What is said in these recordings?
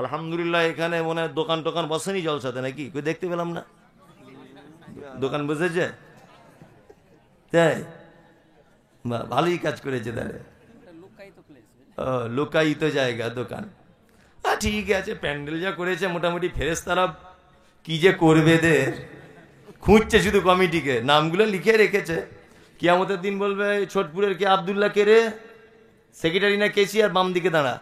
আলহামদুলিল্লাহ এখানে মনে হয় দোকান টোকান বসেনি জলসাতে নাকি, কই দেখতে পেলাম না দোকান বসেছে। তাই ভালোই কাজ করেছে তাহলে, লোকায়িত জায়গা দোকান। ঠিক আছে, প্যান্ডেল যা করেছে মোটামুটি ফেরেশতারা কি যে করবে এদের, খুঁজছে শুধু কমিটিকে, নামগুলো লিখে রেখেছে। কিয়ামতের দিন বলবে ছোটপুরের কে আব্দুল্লাহ কে রে, সেক্রেটারি না কেসি, আর বাম দিকে দাঁড়া,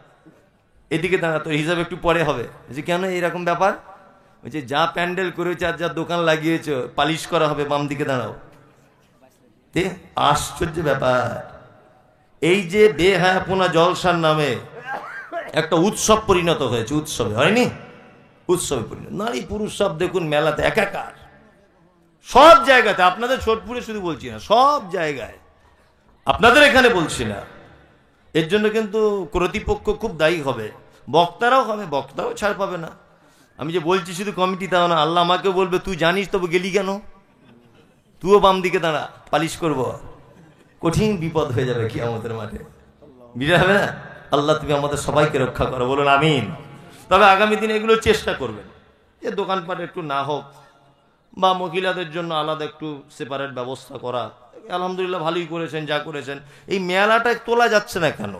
এদিকে দাঁড়া, তোর হিসাব একটু পরে হবে। বলছি কেন এইরকম ব্যাপার? বলছে যা প্যান্ডেল করেছে আর যা দোকান লাগিয়েছ পালিশ করা হবে, বাম দিকে দাঁড়াও। আশ্চর্য ব্যাপার। এই যে বেহায়াপনা জলসার নামে একটা উৎসব পরিণত হয়েছে, উৎসবে হয়নি, উৎসবে পরিণত। নারী পুরুষ সব দেখুন মেলাতে একাকার, সব জায়গাতে। আপনাদের ছোটপুরে শুধু বলছি না, সব জায়গায়, আপনাদের এখানে বলছি না। এর জন্য কিন্তু কর্তৃপক্ষ খুব দায়ী হবে, বক্তারাও হবে, বক্তাও ছাড় পাবে না। আমি যে বলছি শুধু কমিটি তাও না, আল্লাহ আমাকেও বলবে তুই জানিস তবু গেলি কেন, তুইও বাম দিকে দাঁড়া, পালিশ করব। কঠিন বিপদ হয়ে যাবে কি আমাদের মাঠে, বিজয় হবে না। আল্লাহ তুমি আমাদের সবাইকে রক্ষা করো, বলুন আমিন। তবে আগামী দিনে এগুলো চেষ্টা করবেন যে দোকানপাট একটু না হোক, বা মহিলাদের জন্য আলাদা একটু সেপারেট ব্যবস্থা করা। আলহামদুলিল্লাহ ভালোই করেছেন যা করেছেন। এই মেলাটা তোলা যাচ্ছে না কেন?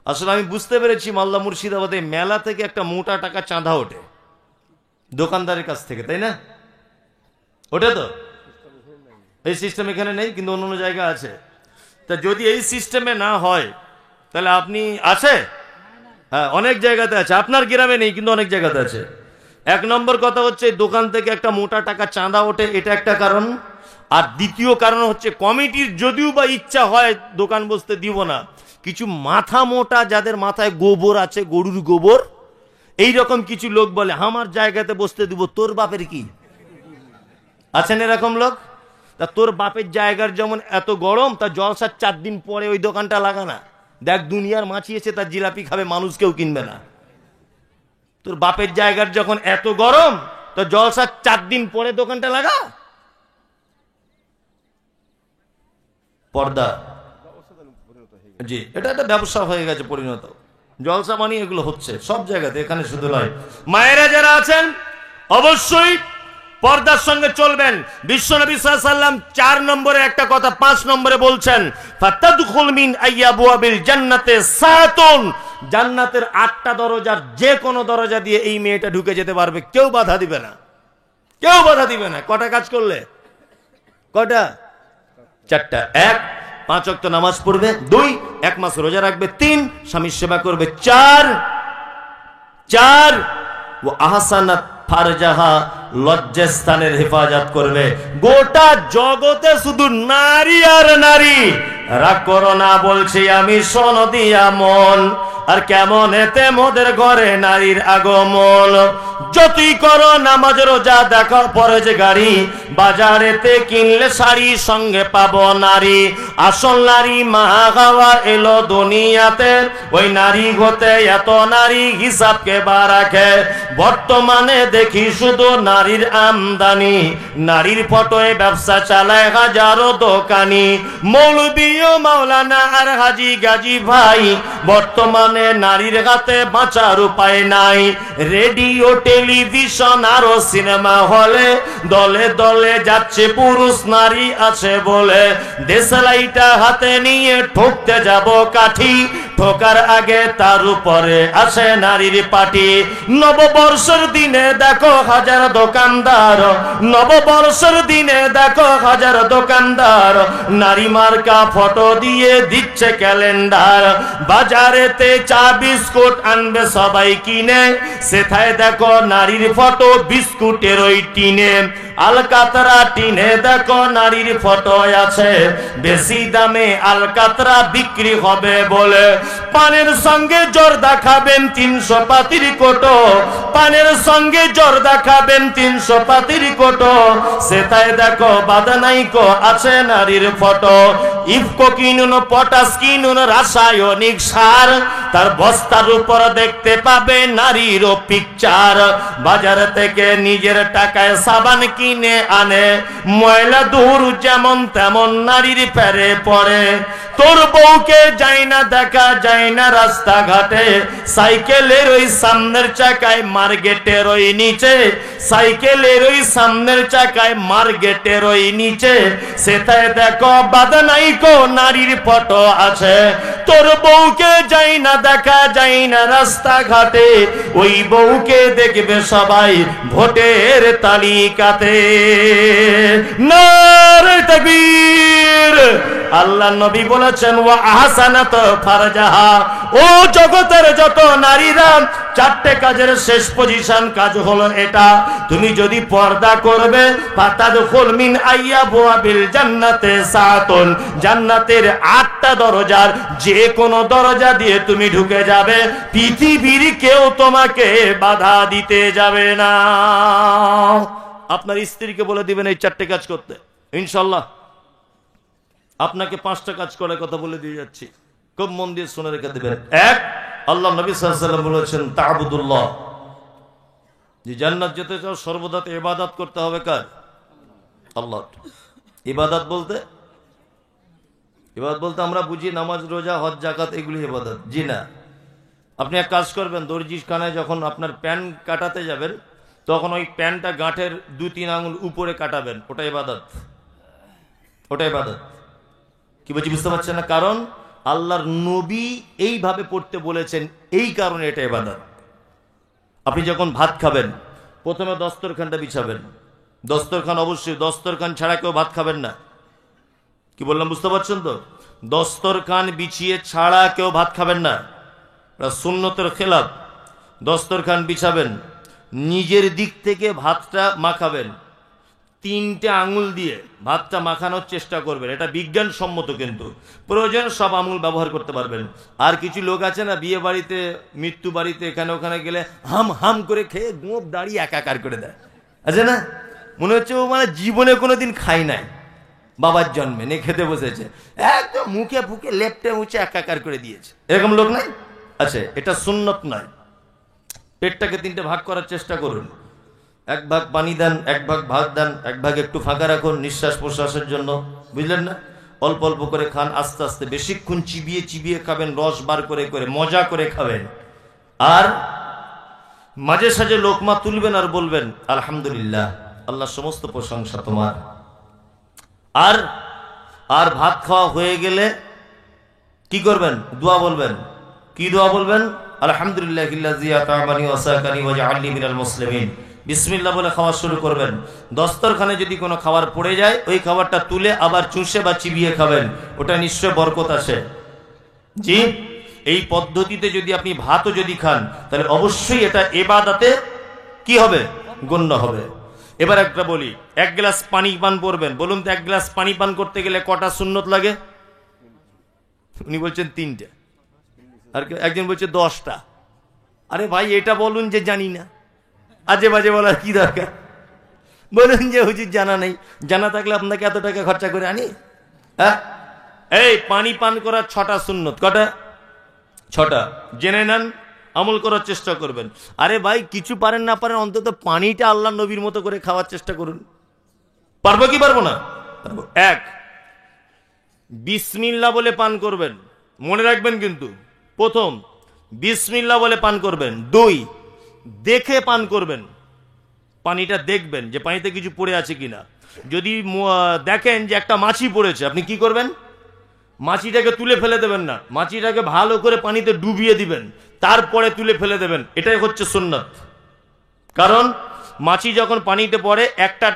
আসলে আমি বুঝতে পেরেছি মালদা মুর্শিদাবাদে মেলা থেকে একটা মোটা টাকা চাঁদা ওঠে দোকানদারের কাছ থেকে, তাই না? ওটা তো এই সিস্টেম এখানে নেই, কিন্তু অন্য জায়গা আছে। তা যদি এই সিস্টেমে না হয় তাহলে আপনি আছে, হ্যাঁ অনেক জায়গাতে আছে, আপনার গ্রামে নেই কিন্তু অনেক জায়গাতে আছে। এক নম্বর কথা হচ্ছে দোকান থেকে একটা মোটা টাকা চাঁদা ওঠে, এটা একটা কারণ। আর দ্বিতীয় কারণ হচ্ছে কমিটির যদিও বা ইচ্ছা হয় দোকান বসতে দিব না, কিছু মাথা মোটা যাদের মাথায় গোবর আছে, গরুর গোবর, এই রকম কিছু লোক বলে আমার জায়গাতে বসতে দিব। তোর বাপের কি আছেন এরকম লোক? তা তোর বাপের জায়গার যেমন এত গরম, তা জলসার 4 দিন পরে ওই দোকানটা লাগানা, দেখ দুনিয়ার মাছি এসে তার জিলাপি খাবে, মানুষ কেউ কিনবে না। তোর বাপের জায়গার যখন এত গরম, তো জলসার 4 দিন পরে দোকানটা লাগা। পর্দা, জি এটা একটা ব্যবসা হয়ে গেছে পরিণত। জলসা মানে এগুলো হচ্ছে সব জায়গাতে, এখানে শুধু নয়। মায়েরা যারা আছেন অবশ্যই পর্দার সঙ্গে চলবেন। বিশ্বনবী সাল্লাল্লাহু আলাইহি ওয়াসাল্লাম 4 নম্বরে একটা কথা 5 নম্বরে বলছেন, ফাতাদখুল মিন আইয়াবুয়াবিল জান্নাতে সাতুন, জান্নাতের 8টা দরজার যে কোনো দরজা দিয়ে এই মেয়েটা ঢুকে যেতে পারবে, কেউ বাধা দিবে না, কেউ বাধা দিবে না। কটা কাজ করলে? কটা? 4টা। 1 5 ওয়াক্ত নামাজ পড়বে, 2 1 মাস রোজা রাখবে, 3 স্বামীর সেবা করবে, 4 ও আহসানাত ফারজাহা, লজ্জাস্থানের হেফাজত করবে। গোটা জগতে শুধু নারী আর নারী। রাগ করো না বলছি আমি, শোনো দিয়া মন, আর কেমন এতে মোদের ঘরে নারীর আগমন। যতই করো নামাজ রোজা দেখো পরেজ গাড়ি, বাজারেতে কিনলে শাড়ি সঙ্গে পাবো নারী। আসল নারী মা গাওয়া এলো দুনিয়াতে, ওই নারী হতে এত নারী হিসাব কে বা রাখে। বর্তমানে দেখি শুধু নারীর আমদানি, নারীর ফটোয় ব্যবসা চালায় হাজারো দোকানি। মৌলবী ও মাওলানা আর হাজি গাজী ভাই, বর্তমানে নারীর হাতে বাঁচার উপায় নাই। রেডিও টেলিভিশন আরো সিনেমা হলে দলে দলে যাচ্ছে পুরুষ নারী আছে বলে। দেশলাইটা হাতে নিয়ে ঠকতে যাব কাঠি, ঠোকার আগে তার উপরে আসে নারীর পাটি। নববর্ষের দিনে দেখো হাজার দোকানদার, নববর্ষের দিনে দেখো হাজার দোকানদার, নারী মার্কা ফটো দিয়ে দিচ্ছে ক্যালেন্ডার। বাজারেতে চা বিস্কুট আনবে সবাই কিনে, সেথায় দেখো নারীর ফটো বিস্কুটের ওই টিনে। আলকাতরা টিনে দেখো নারীর ফটো আছে, বেশি দামে আলকাতরা বিক্রি হবে বলে। পানের সঙ্গে জর্দা খাবেন 300 পাতির কোটো, পানের সঙ্গে জর্দা খাবেন 300 পাতির কোটো, সেটাই দেখো বাদানাইকো আছে নারীর ফটো। ইফকো কিনুন, পটাশ কিনুন, রাসায়নিক সার, তার বস্তার উপর দেখতে পাবে নারীরও পিকচার। বাজার থেকে নিজের টাকায় সাবান কিনে আনে, ময়লা দূর যেমন তেমন নারীর প্যারে পড়ে। তোর বউকে যায় না দেখা যায় না রাস্তাঘাটে, সাইকেলের ওই সামনের চাকায় মার্কেটের ওই নিচে, সাইকেলের ওই সামনের চাকায় মার্কেটের ওই নিচে, সেটাই দেখো বাদনাইকো নারীর ফটো আছে। তোর বউকে যাই না দেখা যায় না রাস্তাঘাটে, ওই বউকে দেখবে সবাই ভোটের তালিকাতে। নারে তাকবীর। আল্লাহ নবী বলেছেন ওয়া আহসানাত ফারজাহা, ও জগতের যত নারীরা, চারটে কাজের শেষ পজিশন কাজ হলো এটা, তুমি যদি পর্দা করবে, ফাতাদখুল মিন আইয়াবুয়াবিল জান্নাতে সাআতুন, জান্নাতের 8টা দরজার যে কোনো দরজা দিয়ে তুমি ঢুকে যাবে, পৃথিবীর কেউ তোমাকে বাধা দিতে যাবে না। আপনার স্ত্রীকে বলে দিবেন এই 4টে কাজ করতে, ইনশাআল্লাহ। আপনাকে 5টা কাজ করার কথা বলে দিয়ে যাচ্ছি, খুব মন দিয়ে শুনে রেখে দেবেন। এক, আল্লাহ নবী সাল্লাল্লাহু আলাইহি ওয়াসাল্লাম বলেছেন তা'বুদুল্লাহ, যে জান্নাত যেতে চাও সর্বদা ইবাদত করতে হবে কার? আল্লাহ। ইবাদত বলতে আমরা বুঝি নামাজ, রোজা, হজ, যাকাত, এগুলি ইবাদত। জি না। আপনি এক কাজ করবেন, দর্জির খানায় যখন আপনার প্যান্ট কাটাতে যাবেন, তখন ওই প্যান্টটা গাঁটের 2-3 আঙুল উপরে কাটাবেন, ওটা ইবাদত, ওটা ইবাদত। কি বলছি বুঝতে পারছেন না? কারণ আল্লাহর নবী এইভাবে পড়তে বলেছেন, এই কারণে এটা ইবাদত। আপনি যখন ভাত খাবেন, প্রথমে দস্তরখানটা বিছাবেন। দস্তরখান অবশ্যই, দস্তরখান ছাড়া কেউ ভাত খাবেন না। কি বললাম বুঝতে পারছেন তো? দস্তরখান বিছিয়ে ছাড়া কেউ ভাত খাবেন না, সুন্নতের খেলাফ। দস্তরখান বিছাবেন, নিজের দিক থেকে ভাতটা মাখাবেন, 3টে আঙুল দিয়ে ভাতটা মাখানোর চেষ্টা করবেন। এটা বিজ্ঞানসম্মত, কিন্তু প্রয়োজন সব আঙুল ব্যবহার করতে পারবেন। আর কিছু লোক আছে না, বিয়ে বাড়িতে, মৃত্যু বাড়িতে, এখানে ওখানে গেলে হাম হাম করে খেয়ে গোঁপ দাঁড়িয়ে একাকার করে দেয়, আছে না? মনে হচ্ছে ও মানে জীবনে কোনোদিন খাই নাই, বাবার জন্মে নিয়ে খেতে বসেছে, একদম মুখে ফুকে লেপটে মুছে একাকার করে দিয়েছে, এরকম লোক নাই? আচ্ছা, এটা সুন্নত নয়। পেটটাকে 3টে ভাগ করার চেষ্টা করুন। 1 ভাগ পানি দেন, 1 ভাগ ভাত দেন, 1 ভাগ একটু ফাঁকা রাখুন নিঃশ্বাস প্রশ্বাসের জন্য, বুঝলেন না? অল্প অল্প করে খান, আস্তে আস্তে, বেশিক্ষণ চিবিয়ে চিবিয়ে খাবেন, রস বার করে করে, মজা করে খাবেন। আর মাঝে সাঝে লোকমা তুলবেন আর বলবেন আলহামদুলিল্লাহ, আল্লাহ সমস্ত প্রশংসা তোমার। আর ভাত খাওয়া হয়ে গেলে কি করবেন? দোয়া বলবেন। কি দোয়া বলবেন? আলহামদুলিল্লাহিল্লাযী আত'আমানি ওয়া সাকানি ওয়া জাআলনি মিনাল মুসলিমিন। বিসমিল্লাহ বলে খাওয়া শুরু করবেন। দস্তরখানে যদি কোনো খাবার পড়ে যায়, ওই খাবারটা তুলে আবার চুষে বা চিবিয়ে খাবেন, ওটা নিশ্চয় বরকত আসে। জি, এই পদ্ধতিতে যদি আপনি ভাতও যদি খান, তাহলে অবশ্যই এটা ইবাদতে কি হবে? গণ্য হবে। এবার একটা বলি, 1 গ্লাস পানি পান করবেন। বলুন তো 1 গ্লাস পানি পান করতে গেলে কটা সুন্নত লাগে? উনি বলছেন 3টে, আর একজন বলছে 10টা। আরে ভাই, এটা বলুন যে জানি না, আজে বাজে বলার কি দরকার? বলুন যে হুজুর জানা নেই। জানা থাকলে আপনাকে এত টাকা খরচা করে আনি? হ্যাঁ, এই পানি পান করার 6টা সুন্নত। কটা? 6টা। জেনে নেন, আমল করার চেষ্টা করবেন। আরে ভাই, কিছু পারেন না পারেন, অন্তত পানিটা আল্লাহ নবীর মতো করে খাওয়ার চেষ্টা করুন। পারবো কি পারবো না? পারবো। 1, বিসমিল্লাহ বলে পান করবেন, মনে রাখবেন কিন্তু। প্রথম, বিসমিল্লাহ বলে পান করবেন। 2, দেখে পান করবেন। পানিটা দেখবেন যে পানিতে কিছু পড়ে আছে কিনা। যদি দেখেন যে একটা মাছি পড়েছে, আপনি কি করবেন? মাছিটাকে তুলে ফেলে দেবেন না, মাছিটাকে ভালো করে পানিতে ডুবিয়ে দিবেন, তারপরে তুলে ফেলে দেবেন। এটাই হচ্ছে সুন্নাত। কারণ মাছি যখন পানিতে পড়ে, একটা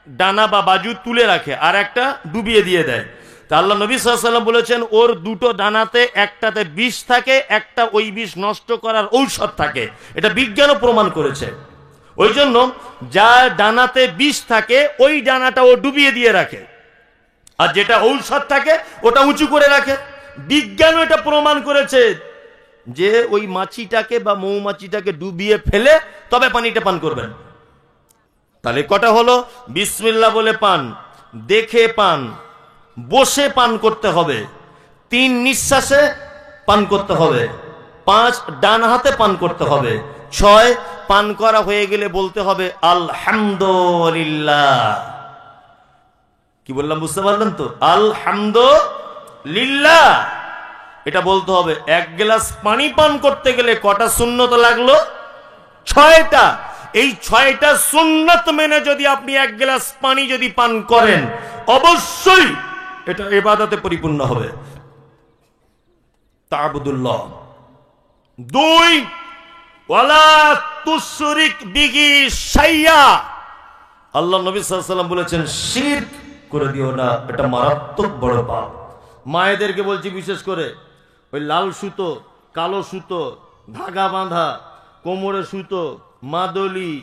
ডানা বা বাজু তুলে রাখে, আর একটা ডুবিয়ে দিয়ে দেয়। তা আল্লাহ নবী সাল্লাল্লাহু আলাইহি ওয়াসাল্লাম বলেছেন, ওর 2টো ডানাতে একটাতে বিষ থাকে, একটা ওই বিষ নষ্ট করার ঔষধ থাকে। এটা বিজ্ঞানও প্রমাণ করেছে। ওই জন্য যার ডানাতে বিষ থাকে, ওই ডানাটা ও ডুবিয়ে দিয়ে রাখে, আর যেটা ঔষধ থাকে ওটা উঁচু করে রাখে। বিজ্ঞানও এটা প্রমাণ করেছে যে ওই মাছিটাকে বা মৌমাছিটাকে ডুবিয়ে ফেলে তবে পানিটা পান করবেন। তাহলে কটা হলো? বিসমিল্লাহ বলে পান, দেখে পান, বসে পান করতে হবে, 3 নিঃশ্বাসে পান করতে হবে, 5 ডান হাতে পান করতে হবে, 6 পান করা হয়ে গেলে বলতে হবে আলহামদুলিল্লাহ। কি বললাম বুঝতে পারলেন তো? আলহামদুলিল্লাহ এটা বলতে হবে। 1 গ্লাস পানি পান করতে গেলে কটা সুন্নত লাগলো? 6টা। এই 6টা সুন্নত মেনে যদি আপনি 1 গ্লাস পানি যদি পান করেন, অবশ্যই এটা ইবাদতে পরিপূর্ণ হবে। তা'বুদুল্লাহ। 2 ওয়ালা তুশরিক বিহি শাইয়া। আল্লাহ নবী সাল্লাল্লাহু আলাইহি ওয়াসাল্লাম বলেছেন, শিরক করে দিও না, এটা মারাত্মক বড় পাপ। মায়েদেরকে বলছি বিশেষ করে, ওই লাল সুতো, কালো সুতো, ধাগা বাঁধা, কোমরে সুতো, মাদলি,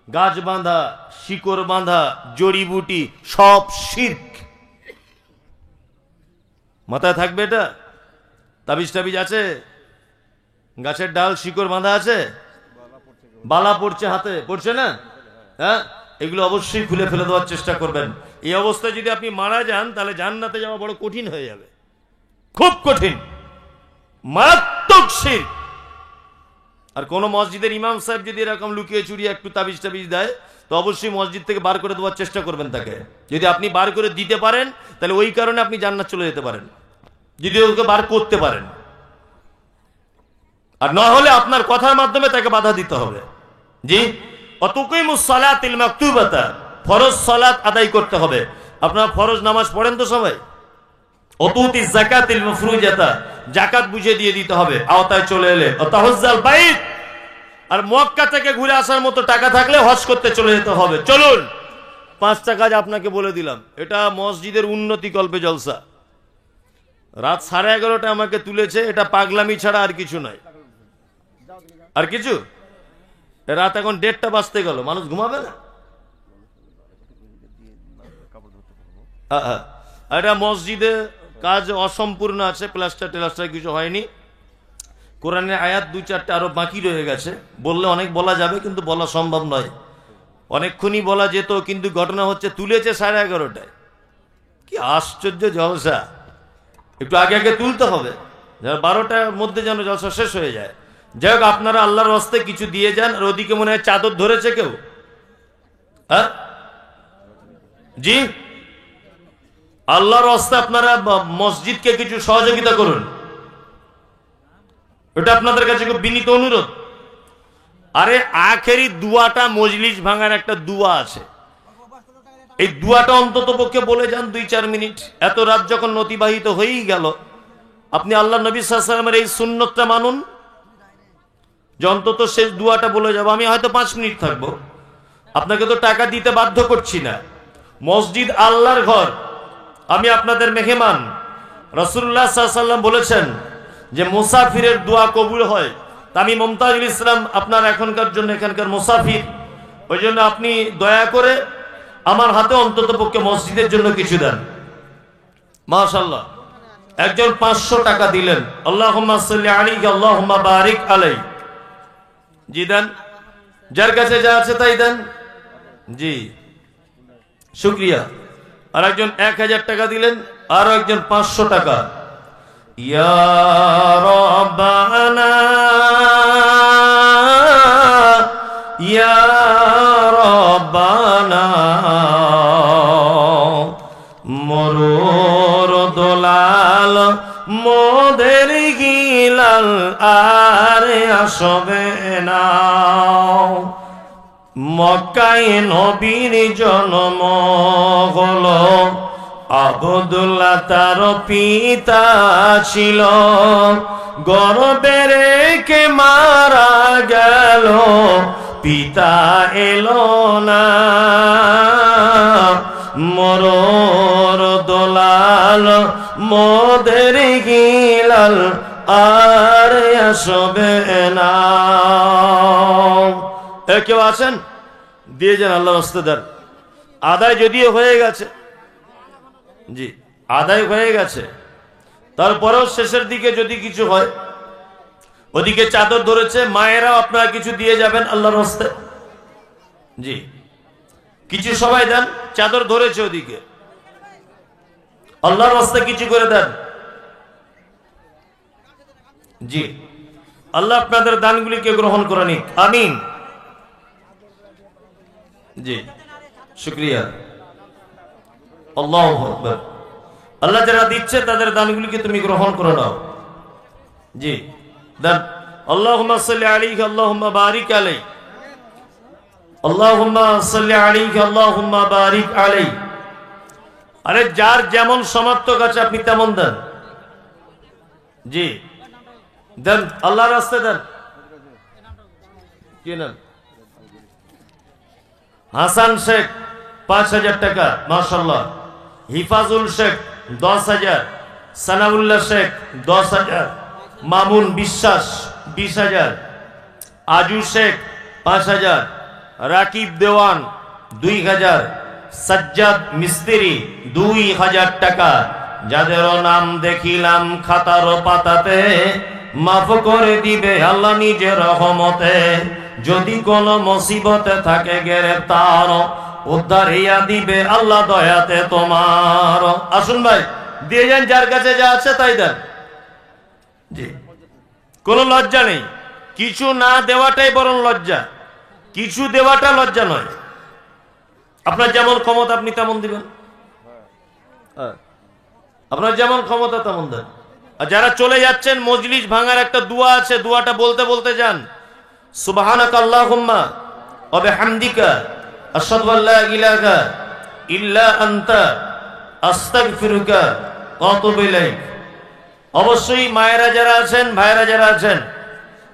গাছ বাঁধা, শিকড় বাঁধা, জড়িবুটি, সব শিরক। মাথায় থাকবে এটা। তাবিজ টাবিজ আছে, গাছের ডাল শিকড় বাঁধা আছে, বালা পড়ছে হাতে, পড়ছে না? হ্যাঁ, এগুলো অবশ্যই খুলে ফেলে দেওয়ার চেষ্টা করবেন। এই অবস্থায় যদি আপনি মারা যান তাহলে জান্নাতে যাওয়া বড় কঠিন হয়ে যাবে, খুব কঠিন, মারাত্মক শিরক। আর কোন মসজিদের ইমাম সাহেব যদি এরকম লুকিয়ে চুরিয়ে একটু তাবিজ টাবিজ দেয়, তো অবশ্যই মসজিদ থেকে বার করে দেওয়ার চেষ্টা করবেন তাকে। যদি আপনি বার করে দিতে পারেন তাহলে ওই কারণে আপনি জান্নাত চলে যেতে পারেন, যদি ওকে বার করতে পারেন। আর না হলে আপনার কথার মাধ্যমে তাকে বাধা দিতে হবে। জি, অতুকিমুস সালাতিল মাকতুবাতা, ফরজ সালাত আদায় করতে হবে। আপনারা ফরজ নামাজ পড়েন তো সবাই? অতুতি যাকাতিল মাফরুজাতা, যাকাত বুঝে দিয়ে দিতে হবে আওতায় চলে এলে। তাহুজ্জাল বাইত, আর মক্কা থেকে ঘুরে আসার মতো টাকা থাকলে হজ করতে চলে যেতে হবে। চলুন, 5টা কাজ আপনাকে বলে দিলাম। এটা মসজিদের উন্নতি কল্পে জলসা। রাত 11:30 আমাকে তুলেছে, এটা পাগলামি ছাড়া আর কিছু নয়। আর কিছু? রাত এখন 1:30 বাজতে গেল, মানুষ ঘুমাবে না? এটা মসজিদে কাজ অসম্পূর্ণ আছে, প্লাস্টার টেলাস্টার কিছু হয়নি। কোরআনের আয়াত 2-4টা আরো বাকি রয়ে গেছে। বললে অনেক বলা যাবে, কিন্তু বলা সম্ভব নয়। অনেকক্ষণই বলা যেত, কিন্তু ঘটনা হচ্ছে তুলেছে 11:30টায়। কি আশ্চর্য জলসা! একটু আগে আগে তুলতে হবে, 12টার মধ্যে যেন জলসা শেষ হয়ে যায়। যাই হোক, আপনারা আল্লাহর রাস্তে কিছু দিয়ে যান। আর ওদিকে মনে হয় চাদর ধরেছে কেউ। হ্যাঁ জি, আল্লাহর রাস্তে আপনারা মসজিদকে কিছু সহযোগিতা করুন, এটা আপনাদের কাছে খুব বিনীত অনুরোধ। আরে আখেরি দুয়াটা, মজলিস ভাঙার একটা দুয়া আছে, এই দুয়াটা অন্তত পক্ষে বলে যান 2-4 মিনিট। এত রাত যখন অতিবাহিত হয়েই গেল, আপনি আল্লাহ নবী সাল্লাল্লাহু আলাইহি ওয়াসাল্লামের এই সুন্নতটা মানুন, যে অন্তত শেষ দুয়াটা বলে যাব। আমি হয়তো 5 মিনিট থাকবো, আপনাকে তো টাকা দিতে বাধ্য করছি না। মসজিদ আল্লাহর ঘর, আমি আপনাদের মেহমান। রাসূলুল্লাহ সাল্লাল্লাহু আলাইহি ওয়াসাল্লাম বলেছেন যে মুসাফিরের দোয়া কবুল হয়। তা আমি মুমতাজুল ইসলাম আপনার এখনকার জন্য এখানকার মুসাফির, ওই জন্য আপনি দয়া করে আমার হাতে অন্তত পক্ষে মসজিদের জন্য কিছু দেন। মাশাআল্লাহ, একজন 500 টাকা দিলেন। আল্লাহুম্মা সাল্লি আলাইহি আল্লাহুম্মা বারিক আলাইহি। জি দেন, যার কাছে যা আছে তাই দেন। জি, শুকরিয়া। আর একজন 1000 টাকা দিলেন, আর একজন 500 টাকা। ইয়া রাব্বানা ইয়া রাব্বানা মরুর দোলাল মোদের গিলাল আর আসবে না। মক্কায় নবীর জন্ম হলো, আব্দুল্লাহ তার পিতা ছিল, গর্ভে রেখে মারা গেল, পিতা এলো না। মরুর দোলাল মোদের গিলাল আর আসবে না। কেউ আছেন? দিয়ে যান, আল্লাহ রাস্তাদার। আদায় যদিও হয়ে গেছে, জি আদায় হয়ে গেছে, তারপরেও শেষের দিকে যদি কিছু হয়, ওদিকে চাদর ধরেছে, মায়েরাও আপনারা কিছু দিয়ে যাবেন আল্লাহর রাস্তায়। জি, কিছু সবাই দেন, চাদর ধরেছে ওদিকে। আল্লাহর রাস্তায় কিছু করে দেন। জি, আল্লাহ আপনাদের দানগুলিকে গ্রহণ করে নিক, আমিন। জি, শুকরিয়া। আল্লাহু আকবার। আল্লাহ যারা দিচ্ছে তাদের দানগুলিকে তুমি গ্রহণ করে নাও। জি, দেন। আল্লাহুম্মা সাল্লি আলাইহি আল্লাহুম্মা বারিক আলাইহি, আল্লাহুম্মা সাল্লি আলাইহি আল্লাহুম্মা বারিক আলাইহি। আরে যার যেমন সামর্থ্য আছে আপনি তেমন দেন। জি, দেন, আল্লাহর রাস্তায় দেন। কি নাম? হাসান শেখ ৫,০০০ টাকা, মাশাআল্লাহ। হিফাজুল শেখ ১০,০০০, সানাউল্লাহ শেখ ১০,০০০, মামুন বিশ্বাস ২০,০০০, আজু শেখ ৫,০০০, রাকিব দেওয়ান ২,০০০, সাজ্জাদ মিস্ত্রি ২,০০০ টাকা। যাদেরও নাম দেখিলাম খাতার পাতাতে, মাফ করে দিবে আল্লাহ নিজের রহমতে। যদি কোন মুসিবতে থাকে গ্রেফতার, উদ্ধারিয়া দিবে আল্লাহ দয়াতে তোমার। আসুন ভাই, দিয়ে যান, যার কাছে যা আছে তাই দেন। জি, কোনো লজ্জা নেই। কিছু না দেওয়াটাই বরং লজ্জা, কিছু দেওয়াটা লজ্জা নয়। আপনার যেমন ক্ষমতা আপনি তেমন দিবেন, আপনার যেমন ক্ষমতা তেমন দেন। আর যারা চলে যাচ্ছেন, মজলিস ভাঙার একটা দোয়া আছে, দোয়াটা বলতে বলতে যান। সুবহানাকা আল্লাহুম্মা ওয়া বিহামদিকা আশহাদু আল্লা ইলাহা ইল্লা আনতা আস্তাগফিরুকা ওয়া আতুবু ইলাইক। অবশ্যই মায়েরা যারা আছেন, ভাইরা যারা আছেন,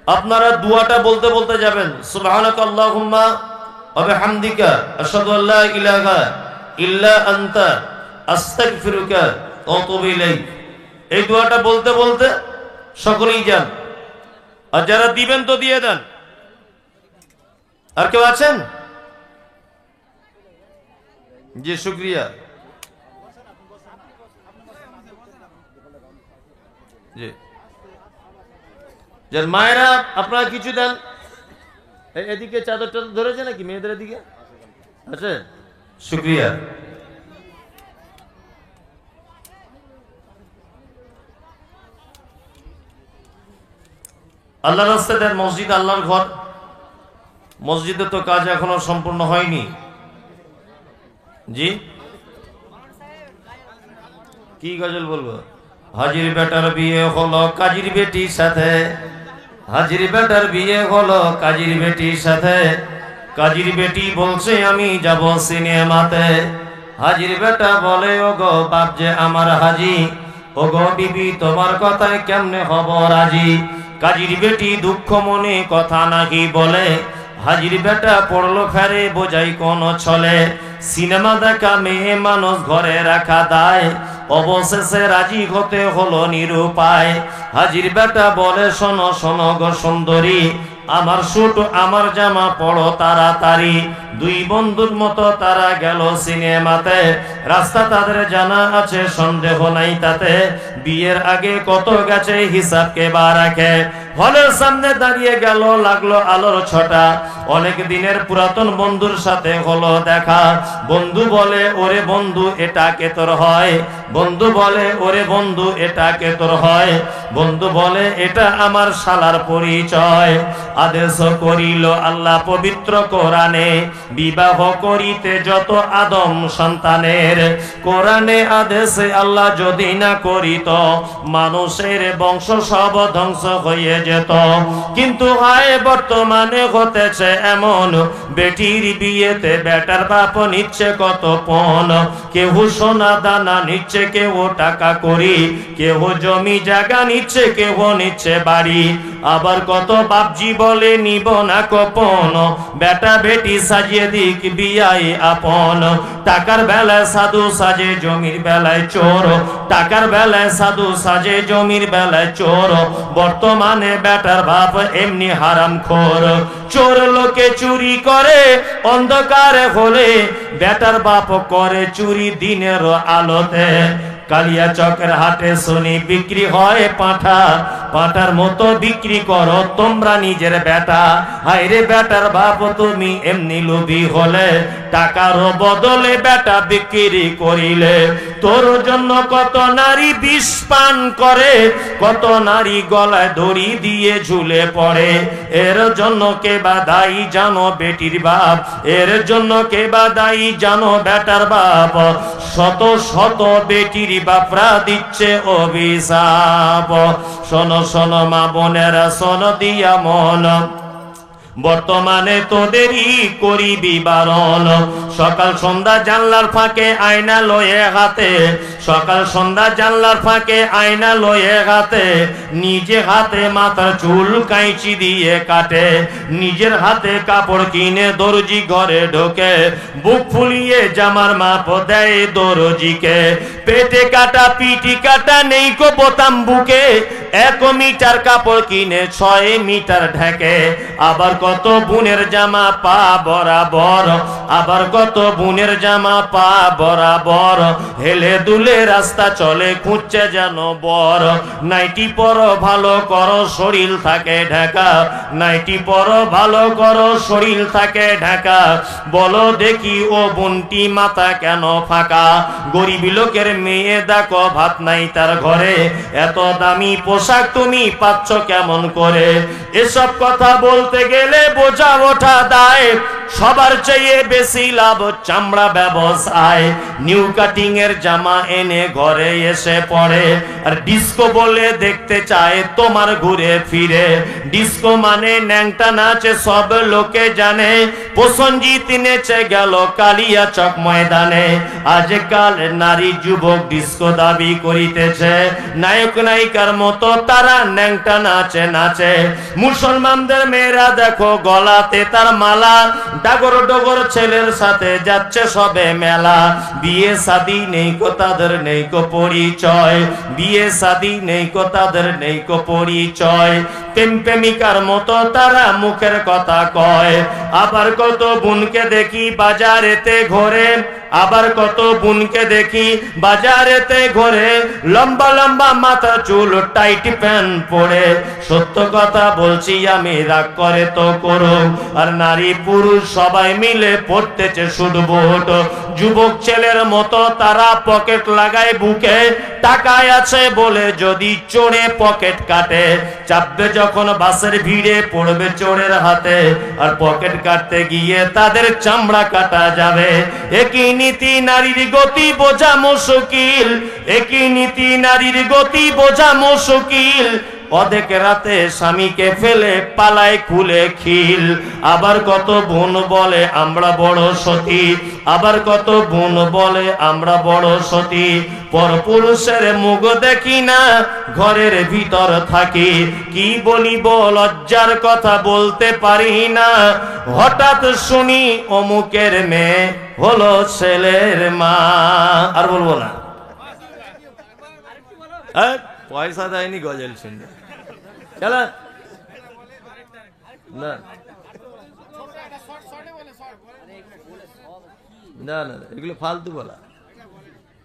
আপনারা দোয়াটা বলতে বলতে যাবেন। সুবহানাকা আল্লাহুম্মা ওয়া বিহামদিকা আশহাদু আল্লা ইলাহা ইল্লা আনতা আস্তাগফিরুকা ওয়া আতুবু ইলাইক। এই দোয়াটা বলতে বলতে সকলেই যান। আর যারা দিবেন তো দিয়ে দেন। আর কেউ আছেন? জি, শুকরিয়া। জি, যার মায়েরা আপনারা কিছু দেন। এদিকে চাদরটা ধরেছে নাকি মেয়েদের দিকে আছে? শুকরিয়া। আল্লাহর রাস্তায় দেন। মসজিদ আল্লাহর ঘর, মসজিদে তো কাজ এখনো সম্পূর্ণ হয়নি। জি, কি গজল বলবো? হাজির বেটার বিয়ে হলো কাজীর বেটির সাথে, হাজির বেটার বিয়ে হলো কাজীর বেটির সাথে। কাজীর বেটি বলছে আমি যাব সিনেমাতে। হাজির বেটা বলে ওগো বাপ যে আমার হাজি, ওগো বিবি তোমার কথায় কেমনে হব রাজি। কাজীর বেটি দুঃখ মনে কথা নাকি বলে, হাজির বেটা পড়লো ফেরে বোঝাই কোন ছলে। সিনেমা দেখা মেয়ে মানুষ ঘরে রাখা দায়, অবশেষে রাজি হতে হলো নিরুপায়। হাজির বেটা বলে শোনো শোনো গো সুন্দরী, আমার স্যুট আমার জামা পড়ো তাড়াতাড়ি। দুই বন্ধুর মতো তারা গেল সিনেমাতে, রাস্তা তাদের জানা আছে সন্দেহ নাই তাতে। বিয়ের আগে কত গেছে হিসাব কে বা রাখে। হলের সামনে দাঁড়িয়ে গেল, লাগলো আলোর ছটা। অনেক দিনের পুরাতন বন্ধুর সাথে হলো দেখা। বন্ধু বলে ওরে বন্ধু এটা কে তোর হয়, বন্ধু বলে ওরে বন্ধু এটা কে তোর হয়। বন্ধু বলে এটা আমার শালার পরিচয়। আদেশ করিল আল্লাহ পবিত্র কোরআনে, বিবাহ করিতে যত আদম সন্তানের। কোরআনে আদেশে আল্লাহ যদি না করিত, মানুষের বংশ সব ধ্বংস হয়ে যেত। কিন্তু হায় বর্তমানে হতেছে এমন, বেটির বিয়েতে বেটার বাপ নিচ্ছে কত পণ। কেউ সোনা দানা নিচ্ছে, কেউ টাকা করি, কেউ জমি জায়গা নিচ্ছে, কেউ নিচ্ছে বাড়ি। আবার কত বাপজি বলে নিব না গোপন, বেটা বেটি সাজিয়ে দিক বিয়াই আপন। টাকার বেলায় সাধু সাজে জমির বেলায় চোর, টাকার বেলায় সাধু সাজে জমির বেলায় চোর। বর্তমানে বেটার বাপ এমনি হারামখোর। চোর লোকে চুরি করে অন্ধকারে হলে, বেটার বাপ করে চুরি দিনের আলোতে। কালিয়াচকের হাটে শুনি বিক্রি হয় পাঁঠা, পাঁঠার মতো বিক্রি করো তোমরা নিজের বেটা। হায়রে বেটার বাপ তুমি এমনি লোভী হলে, টাকার বদলে বেটা বিক্রি করিলে। তোর জন্য কত নারী বিষ পান করে, কত নারী গলায় দড়ি দিয়ে ঝুলে পড়ে। এর জন্য কে বা দায়ী জানো বেটির বাপ, এর জন্য কে বা দায়ী জানো বেটার বাপ। শত শত বেটির বাপরা দিচ্ছে অভিশাপ। শোনো শোনো মা বোনেরা, শোনো দিয়া মন, বর্তমানে তোদেরই করিবি বারণ। সকাল সন্ধ্যা জানলার ফাঁকে আয়না লয়ে হাতে, সকাল সন্ধ্যা জানলার ফাঁকে আয়না লয়ে হাতে। নিজে হাতে মাথার চুল কাঁচি দিয়ে কাটে, নিজের হাতে কাপড় কিনে দর্জি ঘরে ঢোকে। বুক ফুলিয়ে জামার মাপ দেয় দর্জিকে, পেটে কাটা পিটি কাটা নেই কো বোতাম বুকে। 1 মিটার কাপড় কিনে 6 মিটার ঢেকে। আবার কত বুনের জামা পা বরাবর, আবার কত বুনের জামা পা বরাবর। হেলে দুলে রাস্তা চলে খুঁজছে যেন বর। নাইটি পরো ভালো করো শরীর থাকে ঢাকা, নাইটি পরো ভালো করো শরীর থাকে ঢাকা। বলো দেখি ও বুনটি মাথা কেন ফাঁকা, গরিব লোকের মেয়ে দেখো ভাত নাই তার ঘরে। এত দামি পোশাক তুমি পাচ্ছ কেমন করে? এসব কথা বলতে গেলে বোঝা ওঠা দায়, সবার চেয়ে বেশি লাভ চামড়া ব্যবসায়। নিউ কাটিং এর জামা এনে ঘরে এসে পড়ে, আর ডিস্কো বলে দেখতে চায় তোমার ঘুরে ফিরে। ডিস্কো মানে ন্যাংটা নাচে সব লোকে জানে, প্রসঞ্জিত নেচে গেল কালিয়াচক ময়দানে। আজকাল নারী যুবক ডিস্কো দাবি করিতেছে, নায়ক নায়িকার মতো তারা ন্যাংটা নাচে নাচে। মুসলমানদের মেয়েরা দেখো গলাতে তার মালা, ডাগর ডগর ছেলের সাথে যাচ্ছে সবে মেলা। বিয়ে শাদী নেই কো তাদের নেই কো পরিচয়, বিয়ে শাদী নেই কো তাদের নেই কো পরিচয়। প্রেম প্রেমিকার মতো তারা মুখের কথা কয়। আবার কত বোনকে দেখি বাজারেতে ঘোরে, আবার কত বোনকে দেখি বাজারেতে ঘোরে। লম্বা লম্বা মাথা চুল টাইট প্যান্ট পরে। সত্য কথা বলছি আমি, রাগ করে তো করো। আর নারী পুরুষ সবাই মিলে পড়তেছে শুধু ভোট। যুবক ছেলের মতো তারা পকেট লাগায় বুকে, টাকায় আছে বলে যদি চোরে পকেট কাটে। চাপবে যখন বাসের ভিড়ে পড়বে চোরের হাতে, আর পকেট কাটতে গিয়ে তাদের চামড়া কাটা যাবে। একই নীতি নারীর গতি বোঝা মুশকিল, একই নীতি নারীর গতি বোঝা মুশকিল। অধেক রাতে স্বামীকে ফেলে পালায় খুলে খিল। আবার কত বোন বলে আমরা বড় সতী, আবার কত বোন বলে আমরা বড় সতী। পরপুরুষের মুখ দেখি না, ঘরের ভিতর থাকি। কি বলিব লজ্জার কথা বলতে পারি না। হঠাৎ শুনি অমুকের মেয়ে হলো ছেলের মা। আর বলবো না, পয়সা দেয়নি গজল শুনবে। চলো না না না, এগুলো ফালতু বলা।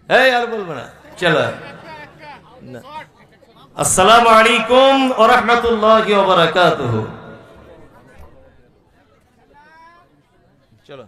এই আর বলবো না, চলো। আসসালামু আলাইকুম ওয়া রাহমাতুল্লাহি ওয়া বারাকাতুহু। চলো।